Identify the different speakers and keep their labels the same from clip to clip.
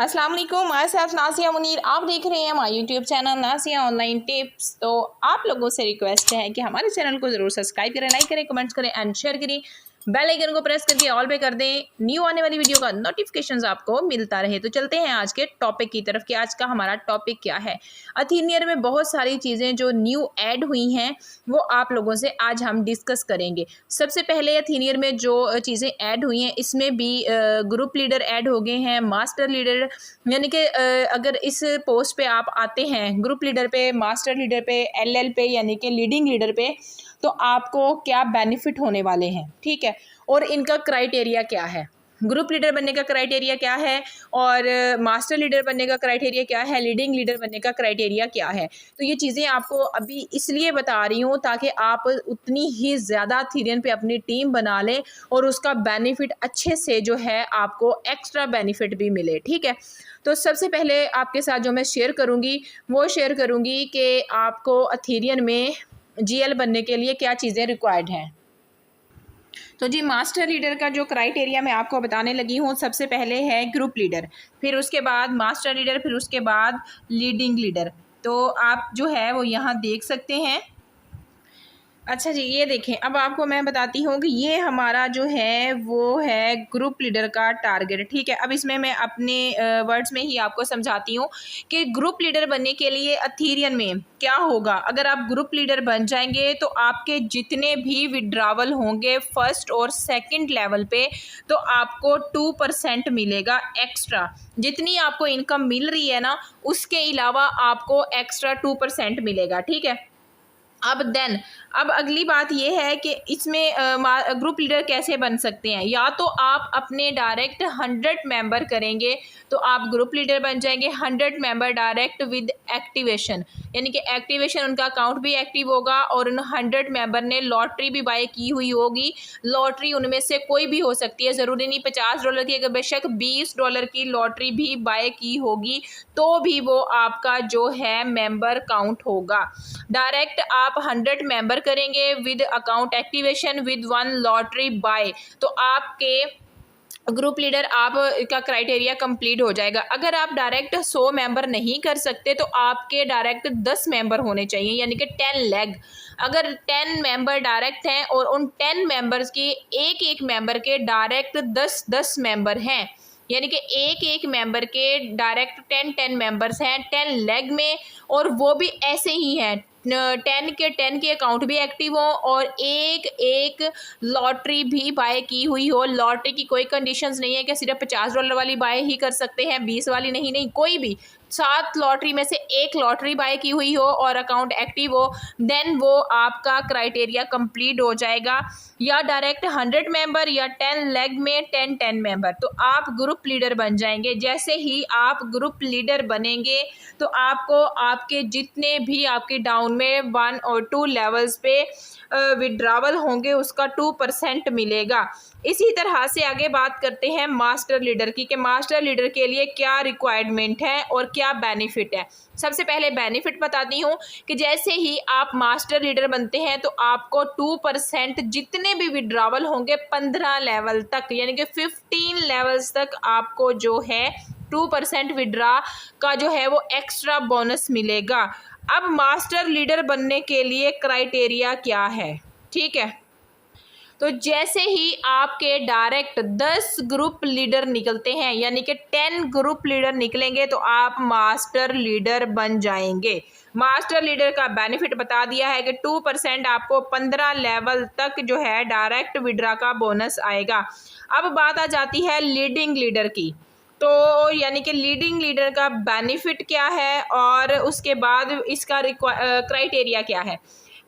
Speaker 1: अस्सलाम वालेकुम, मैं सेल्फ नासिया मुनीर। आप देख रहे हैं हमारा YouTube channel Nasiya online tips. तो आप लोगों से रिक्वेस्ट है कि हमारे चैनल को ज़रूर सब्सक्राइब करें, लाइक करें, कमेंट्स करें एंड शेयर करें। बेल आइकन को प्रेस करके ऑल पे कर दें, न्यू आने वाली वीडियो का नोटिफिकेशंस आपको मिलता रहे। तो चलते हैं आज के टॉपिक की तरफ कि आज का हमारा टॉपिक क्या है। अथीनियर में बहुत सारी चीज़ें जो न्यू ऐड हुई हैं वो आप लोगों से आज हम डिस्कस करेंगे। सबसे पहले अथीनियर में जो चीज़ें ऐड हुई हैं इसमें भी ग्रुप लीडर ऐड हो गए हैं, मास्टर लीडर, यानी कि अगर इस पोस्ट पे आप आते हैं ग्रुप लीडर पे, मास्टर लीडर पे, एलएल पे यानी कि लीडिंग लीडर पे, तो आपको क्या बेनिफिट होने वाले हैं, ठीक है, और इनका क्राइटेरिया क्या है। ग्रुप लीडर बनने का क्राइटेरिया क्या है और मास्टर लीडर बनने का क्राइटेरिया क्या है, लीडिंग लीडर बनने का क्राइटेरिया क्या है। तो ये चीज़ें आपको अभी इसलिए बता रही हूँ ताकि आप उतनी ही ज़्यादा अथीरियन पे अपनी टीम बना लें और उसका बेनिफिट अच्छे से जो है आपको एक्स्ट्रा बेनिफिट भी मिले, ठीक है। तो सबसे पहले आपके साथ जो मैं शेयर करूँगी वो शेयर करूँगी कि आपको अथीरियन में जीएल बनने के लिए क्या चीज़ें रिक्वायर्ड हैं। तो जी मास्टर लीडर का जो क्राइटेरिया मैं आपको बताने लगी हूँ, सबसे पहले है ग्रुप लीडर, फिर उसके बाद मास्टर लीडर, फिर उसके बाद लीडिंग लीडर। तो आप जो है वो यहाँ देख सकते हैं। अच्छा जी, ये देखें, अब आपको मैं बताती हूँ कि ये हमारा जो है वो है ग्रुप लीडर का टारगेट, ठीक है। अब इसमें मैं अपने वर्ड्स में ही आपको समझाती हूँ कि ग्रुप लीडर बनने के लिए अथीरियन में क्या होगा। अगर आप ग्रुप लीडर बन जाएंगे तो आपके जितने भी विड्रावल होंगे फर्स्ट और सेकंड लेवल पे, तो आपको 2% मिलेगा एक्स्ट्रा। जितनी आपको इनकम मिल रही है ना उसके अलावा आपको एक्स्ट्रा 2% मिलेगा, ठीक है। अब अगली बात ये है कि इसमें ग्रुप लीडर कैसे बन सकते हैं। या तो आप अपने डायरेक्ट 100 मेंबर करेंगे तो आप ग्रुप लीडर बन जाएंगे, 100 मेंबर डायरेक्ट विद एक्टिवेशन, यानी कि एक्टिवेशन उनका अकाउंट भी एक्टिव होगा और उन 100 मेंबर ने लॉटरी भी बाय की हुई होगी। लॉटरी उनमें से कोई भी हो सकती है, ज़रूरी नहीं $50 की, अगर बेशक $20 की लॉटरी भी बाय की होगी तो भी वो आपका जो है मेंबर काउंट होगा। डायरेक्ट आप 100 मेंबर करेंगे with account activation with 1 lottery by, तो आपके ग्रुप लीडर आप का क्राइटेरिया कंप्लीट हो जाएगा। अगर आप डायरेक्ट 100 मेंबर नहीं कर सकते तो आपके डायरेक्ट 10 मेंबर होने चाहिए, यानी कि 10 लेग। अगर 10 मेंबर डायरेक्ट हैं और उन 10 मेंबर्स के एक एक मेंबर के डायरेक्ट 10 मेंबर हैं, यानी कि एक एक मेंबर के डायरेक्ट 10 मेंबर्स हैं 10 लेग में, और वो भी ऐसे ही हैं 10 के अकाउंट भी एक्टिव हो और एक एक लॉटरी भी बाय की हुई हो। लॉटरी की कोई कंडीशंस नहीं है कि सिर्फ $50 वाली बाय ही कर सकते हैं, 20 वाली नहीं, कोई भी 7 लॉटरी में से एक लॉटरी बाय की हुई हो और अकाउंट एक्टिव हो, देन वो आपका क्राइटेरिया कंप्लीट हो जाएगा। या डायरेक्ट 100 मेंबर या 10 लेग में 10 मेंबर, तो आप ग्रुप लीडर बन जाएंगे। जैसे ही आप ग्रुप लीडर बनेंगे तो आपको आपके जितने भी आपके डाउन में 1 और 2 लेवल्स पे विड्रावल होंगे उसका 2% मिलेगा। इसी तरह से आगे बात करते हैं मास्टर लीडर की कि मास्टर लीडर के लिए क्या रिक्वायरमेंट है और क्या बेनिफिट है। सबसे पहले बेनिफिट बताती हूँ कि जैसे ही आप मास्टर लीडर बनते हैं तो आपको 2% जितने भी विड्रावल होंगे 15 लेवल तक, यानी कि 15 लेवल्स तक आपको जो है 2% विड्रा का जो है वो एक्स्ट्रा बोनस मिलेगा। अब मास्टर लीडर बनने के लिए क्राइटेरिया क्या है, ठीक है। तो जैसे ही आपके डायरेक्ट 10 ग्रुप लीडर निकलते हैं, यानी कि 10 ग्रुप लीडर निकलेंगे तो आप मास्टर लीडर बन जाएंगे। मास्टर लीडर का बेनिफिट बता दिया है कि 2% आपको 15 लेवल तक जो है डायरेक्ट विड्रा का बोनस आएगा। अब बात आ जाती है लीडिंग लीडर की, तो यानी कि लीडिंग लीडर का बेनिफिट क्या है और उसके बाद इसका क्राइटेरिया क्या है।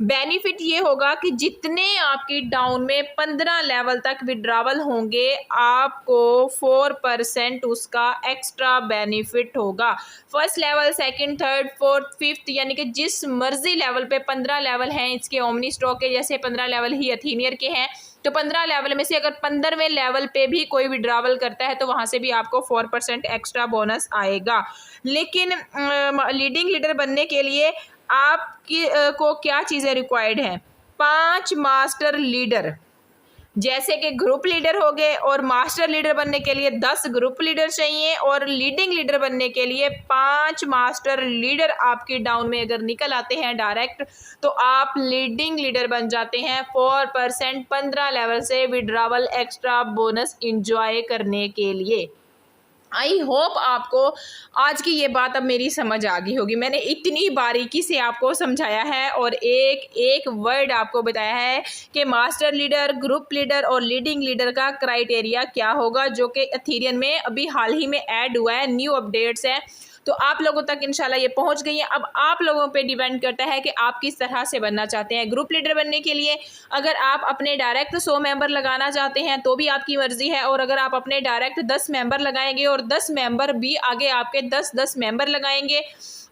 Speaker 1: बेनिफिट ये होगा कि जितने आपकी डाउन में 15 लेवल तक विड्रावल होंगे आपको 4% उसका एक्स्ट्रा बेनिफिट होगा। First level, second, third, fourth, fifth, यानी कि जिस मर्जी लेवल पे 15 लेवल हैं इसके ओमनी स्टॉक के, जैसे 15 लेवल ही अथीनियर के हैं, तो 15 लेवल में से अगर 15वें लेवल पे भी कोई विड्रावल करता है तो वहाँ से भी आपको 4% एक्स्ट्रा बोनस आएगा। लेकिन लीडिंग लीडर बनने के लिए आपकी को क्या चीज़ें रिक्वायर्ड हैं। 5 मास्टर लीडर, जैसे कि ग्रुप लीडर हो गए, और मास्टर लीडर बनने के लिए 10 ग्रुप लीडर चाहिए, और लीडिंग लीडर बनने के लिए 5 मास्टर लीडर आपकी डाउन में अगर निकल आते हैं डायरेक्ट, तो आप लीडिंग लीडर बन जाते हैं 4% 15 लेवल से विड्रॉवल एक्स्ट्रा बोनस इंजॉय करने के लिए। आई होप आपको आज की ये बात अब मेरी समझ आ गई होगी। मैंने इतनी बारीकी से आपको समझाया है और एक एक वर्ड आपको बताया है कि मास्टर लीडर, ग्रुप लीडर और लीडिंग लीडर का क्राइटेरिया क्या होगा, जो कि एथेरियम में अभी हाल ही में ऐड हुआ है, न्यू अपडेट्स है। तो आप लोगों तक इंशाल्लाह ये पहुंच गई है। अब आप लोगों पे डिपेंड करता है कि आप किस तरह से बनना चाहते हैं। ग्रुप लीडर बनने के लिए अगर आप अपने डायरेक्ट 100 मेंबर लगाना चाहते हैं तो भी आपकी मर्जी है, और अगर आप अपने डायरेक्ट 10 मेंबर लगाएंगे और 10 मेंबर भी आगे आपके 10-10 मेंबर लगाएंगे,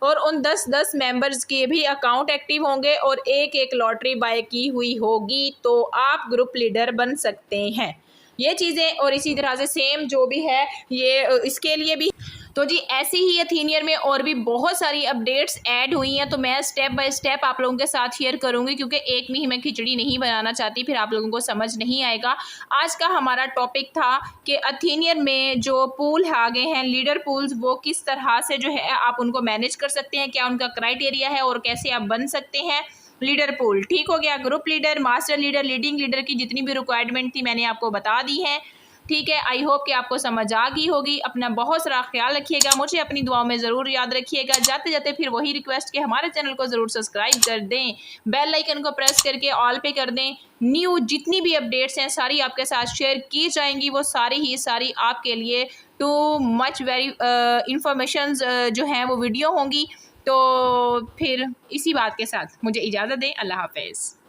Speaker 1: और उन 10-10 मेंबर्स के भी अकाउंट एक्टिव होंगे और एक एक लॉटरी बाय की हुई होगी, तो आप ग्रुप लीडर बन सकते हैं। ये चीज़ें और इसी तरह से सेम जो भी है ये इसके लिए भी। तो जी ऐसे ही एथेनियम में और भी बहुत सारी अपडेट्स ऐड हुई हैं, तो मैं स्टेप बाय स्टेप आप लोगों के साथ शेयर करूंगी, क्योंकि एक में ही मैं खिचड़ी नहीं बनाना चाहती, फिर आप लोगों को समझ नहीं आएगा। आज का हमारा टॉपिक था कि एथेनियम में जो पूल आ गए हैं, लीडर पूल्स, वो किस तरह से जो है आप उनको मैनेज कर सकते हैं, क्या उनका क्राइटेरिया है और कैसे आप बन सकते हैं लीडर पूल। ठीक हो गया। Group leader, master leader, leading leader की जितनी भी रिक्वायरमेंट थी मैंने आपको बता दी है। ठीक है, आई होप कि आपको समझ आ गई होगी। अपना बहुत सारा ख्याल रखिएगा, मुझे अपनी दुआओं में ज़रूर याद रखिएगा। जाते जाते फिर वही रिक्वेस्ट कि हमारे चैनल को ज़रूर सब्सक्राइब कर दें, बेल आइकन को प्रेस करके ऑल पे कर दें। न्यू जितनी भी अपडेट्स हैं सारी आपके साथ शेयर की जाएंगी, वो सारी ही सारी आपके लिए टू मच वेरी इंफॉर्मेशन जो हैं वो वीडियो होंगी। तो फिर इसी बात के साथ मुझे इजाज़त दें। अल्लाह हाफ़िज़।